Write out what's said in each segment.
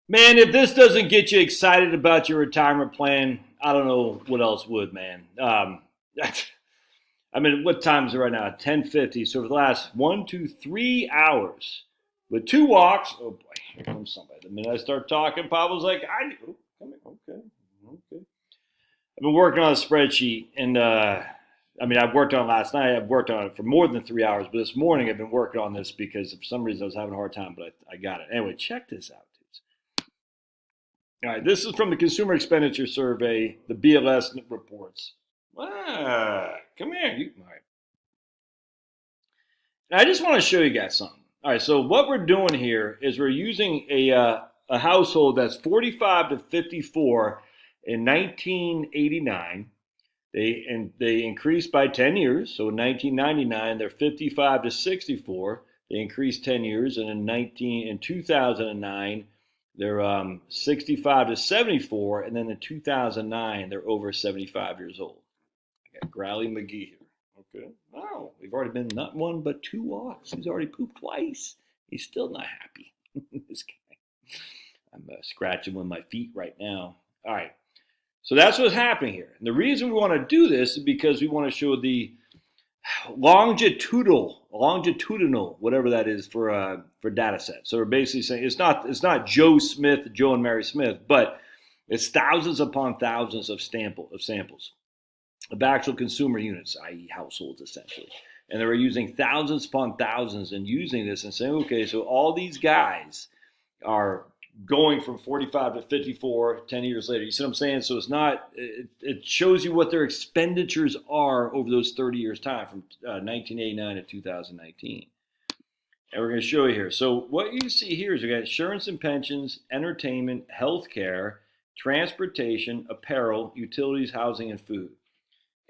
Man, if this doesn't get you excited about your retirement plan, I don't know what else would, man. I mean, what time is it right now? 10:50. So for the last 1, 2, 3 hours with 2 walks. Oh boy, here comes somebody. The minute I start talking, Pablo's like, oh, come here. Okay. I've been working on a spreadsheet, and I mean, I worked on it last night. I've worked on it for more than 3 hours, but this morning I've been working on this because for some reason I was having a hard time, but I got it. Anyway, check this out, dudes. All right, this is from the Consumer Expenditure Survey, the BLS reports. Come here. All right. Now, I just want to show you guys something. All right, so what we're doing here is we're using a household that's 45 to 54 in 1989. They increased by 10 years. So in 1999, they're 55 to 64. They increased 10 years, and in 2009, they're 65 to 74, and then in 2009, they're over 75 years old. I got Growly McGee here. Okay. Oh, we've already been not one but 2 walks. He's already pooped twice. He's still not happy. This guy. I'm scratching with my feet right now. All right. So that's what's happening here. And the reason we want to do this is because we want to show the longitudinal, whatever that is for data set. So we're basically saying it's not Joe and Mary Smith, but it's thousands upon thousands of samples of actual consumer units, i.e. households essentially. And they were using thousands upon thousands and using this and saying, okay, so all these guys are going from 45 to 54 10 years later. You see what I'm saying? So it shows you what their expenditures are over those 30 years time from 1989 to 2019. And we're going to show you here. So what you see here is we got insurance and pensions, entertainment, healthcare, transportation, apparel, utilities, housing, and food.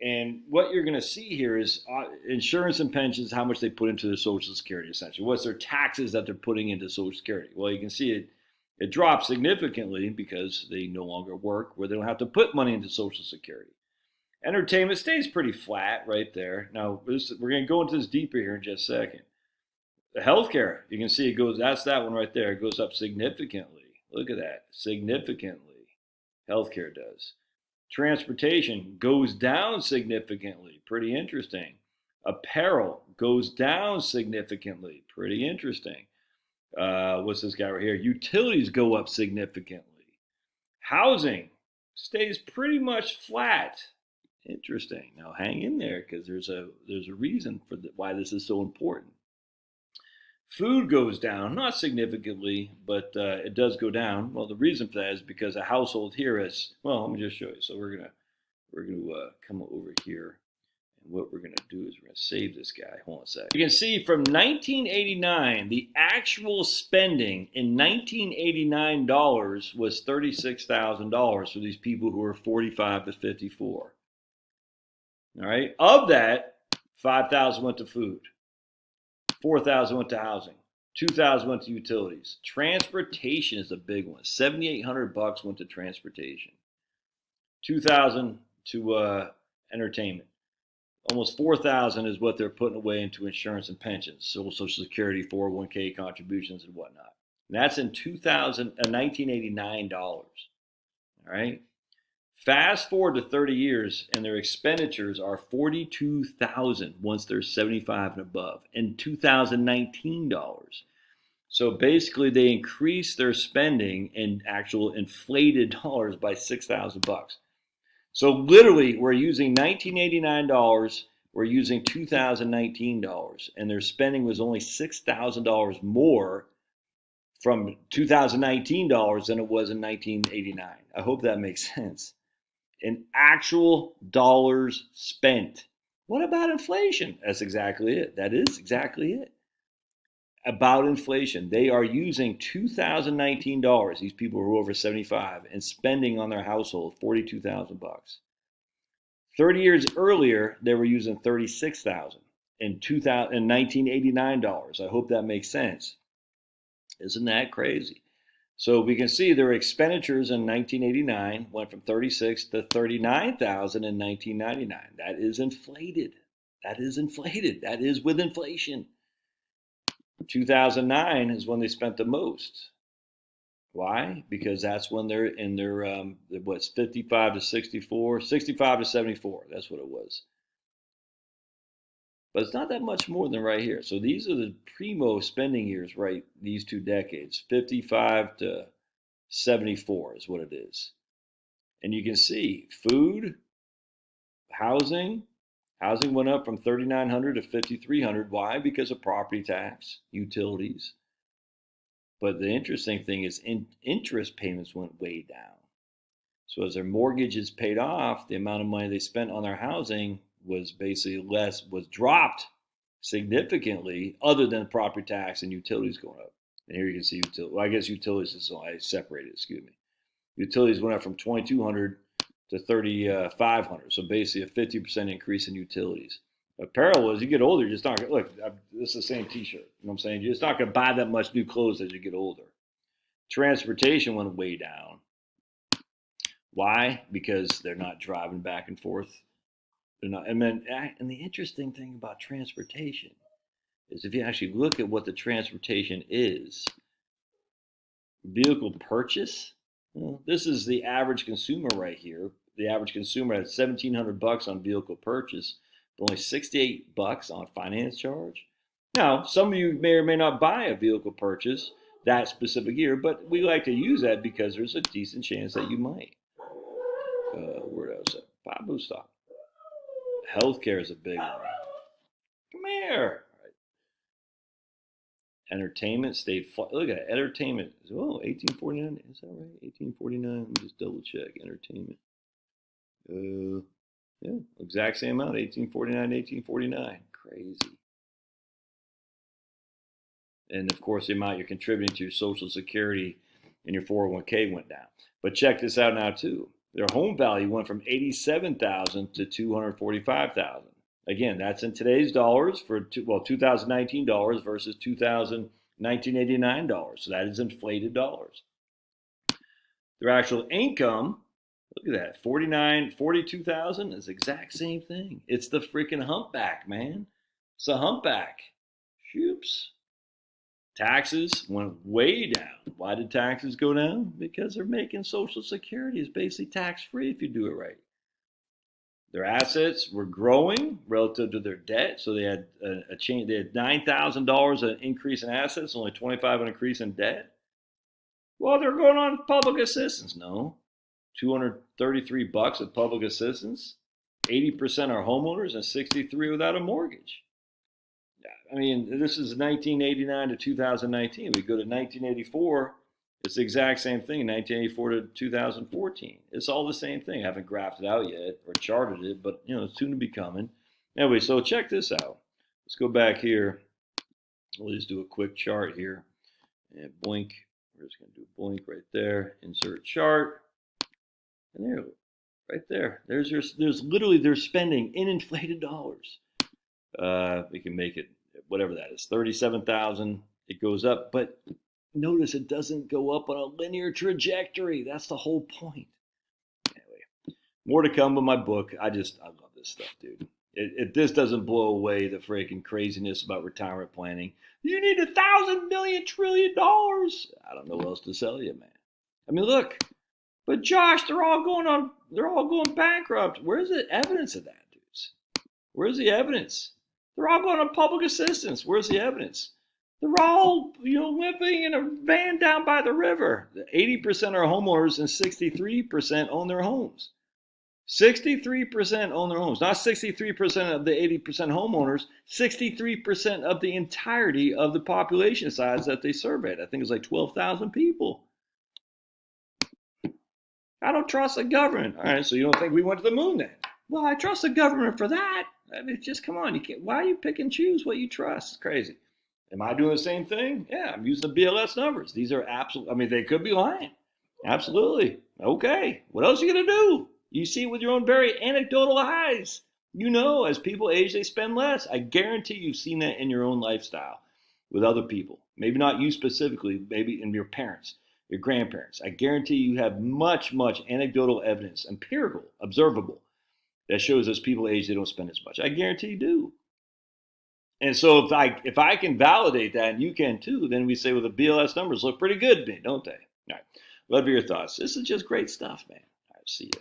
And what you're going to see here is insurance and pensions, how much they put into their Social Security, essentially. What's their taxes that they're putting into Social Security? Well, you can see it drops significantly because they no longer work where they don't have to put money into Social Security. Entertainment stays pretty flat right there. Now, we're going to go into this deeper here in just a second. The healthcare, you can see that's that one right there. It goes up significantly. Look at that, significantly. Healthcare does. Transportation goes down significantly. Pretty interesting. Apparel goes down significantly. Pretty interesting. What's this guy right here? Utilities go up significantly. Housing stays pretty much flat. Interesting. Now hang in there because there's a reason for why this is so important. Food goes down, not significantly, but it does go down. Well, the reason for that is because a household here is, well, let me just show you. So we're gonna come over here, and what we're gonna do is we're gonna save this guy. Hold on a second. You can see from 1989, the actual spending in 1989 dollars was $36,000 for these people who are 45 to 54. All right, of that, 5,000 went to food. 4,000 went to housing, 2,000 went to utilities. Transportation is a big one. $7,800 went to transportation, 2,000 to entertainment. Almost 4,000 is what they're putting away into insurance and pensions, Social Security, 401k contributions, and whatnot. And that's in 1989 dollars. All right. Fast forward to 30 years, and their expenditures are $42,000 once they're 75 and above, in 2019 dollars. So basically, they increased their spending in actual inflated dollars by $6,000. So literally, we're using 1989 dollars, we're using 2019 dollars, and their spending was only $6,000 more from 2019 dollars than it was in 1989. I hope that makes sense. In actual dollars spent. What about inflation? That's exactly it. That is exactly it. About inflation. They are using 2019 dollars, these people who are over 75, and spending on their household $42,000. 30 years earlier, they were using $36,000 in 1989 dollars. I hope that makes sense. Isn't that crazy? So we can see their expenditures in 1989 went from 36 to 39,000 in 1999. That is inflated. That is with inflation. 2009 is when they spent the most. Why? Because that's when they're in their, what's 55 to 64, 65 to 74. That's what it was. But it's not that much more than right here. So these are the primo spending years, right? These 2 decades, 55 to 74 is what it is. And you can see food, housing. Housing went up from 3,900 to 5,300. Why? Because of property tax, utilities. But the interesting thing is interest payments went way down. So as their mortgages paid off, the amount of money they spent on their housing was basically was dropped significantly, other than property tax and utilities going up. And here you can see utilities. Well, I guess utilities is, I separated, excuse me. Utilities went up from 2,200 to 3,500. So basically a 50% increase in utilities. Apparel, as you get older, you're just not gonna, look, this is the same t-shirt. You know what I'm saying? You're just not going to buy that much new clothes as you get older. Transportation went way down. Why? Because they're not driving back and forth. They're not. And the interesting thing about transportation is if you actually look at what the transportation is, vehicle purchase. Well, this is the average consumer right here. The average consumer has $1,700 on vehicle purchase, but only $68 on finance charge. Now, some of you may or may not buy a vehicle purchase that specific year, but we like to use that because there's a decent chance that you might. Where else? Pablo stock. Healthcare is a big one. Come here. All right. Entertainment stayed flat. Look at it. Entertainment. Oh, 1849. Is that right? 1849. Let me just double check. Entertainment. Yeah, exact same amount. 1849, 1849. Crazy. And of course, the amount you're contributing to your Social Security and your 401k went down. But check this out now too. Their home value went from $87,000 to $245,000. Again, that's in today's dollars for 2019 dollars versus 1989 dollars. So that is inflated dollars. Their actual income, look at that, 42,000 is the exact same thing. It's the freaking humpback, man. It's a humpback. Shoops. Taxes went way down. Why did taxes go down? Because they're making Social Security is basically tax-free if you do it right. Their assets were growing relative to their debt, so they had a change. They had $9,000 an increase in assets, only $25 an increase in debt. Well, they're going on public assistance. No, $233 of public assistance. 80% are homeowners and 63% without a mortgage. I mean, this is 1989 to 2019. We go to 1984. It's the exact same thing, 1984 to 2014. It's all the same thing. I haven't graphed it out yet or charted it, but it's soon to be coming. Anyway, so check this out. Let's go back here. We'll just do a quick chart here. And blink. We're just going to do blink right there. Insert chart. And there, right there. There's literally their spending in inflated dollars. We can make it whatever that is, 37,000. It goes up, but notice it doesn't go up on a linear trajectory. That's the whole point. Anyway, more to come with my book. I love this stuff, dude. If this doesn't blow away the freaking craziness about retirement planning, you need $1,000 million trillion. I don't know what else to tell you, man. I mean, look, but Josh, they're all going bankrupt. Where's the evidence of that, dudes? Where's the evidence? They're all going on public assistance. Where's the evidence? They're all, living in a van down by the river. 80% are homeowners and 63% own their homes. 63% own their homes. Not 63% of the 80% homeowners, 63% of the entirety of the population size that they surveyed. I think it's like 12,000 people. I don't trust the government. All right, so you don't think we went to the moon then? Well, I trust the government for that. I mean, just come on. Why are you pick and choose what you trust? It's crazy. Am I doing the same thing? Yeah, I'm using the BLS numbers. These are absolute. I mean, they could be lying. Absolutely. Okay. What else are you going to do? You see with your own very anecdotal eyes. As people age, they spend less. I guarantee you've seen that in your own lifestyle with other people. Maybe not you specifically, maybe in your parents, your grandparents. I guarantee you have much, much anecdotal evidence, empirical, observable, that shows as people age, they don't spend as much. I guarantee you do. And so if I can validate that, and you can too, then we say, well, the BLS numbers look pretty good to me, don't they? All right. Love your thoughts. This is just great stuff, man. All right, see you.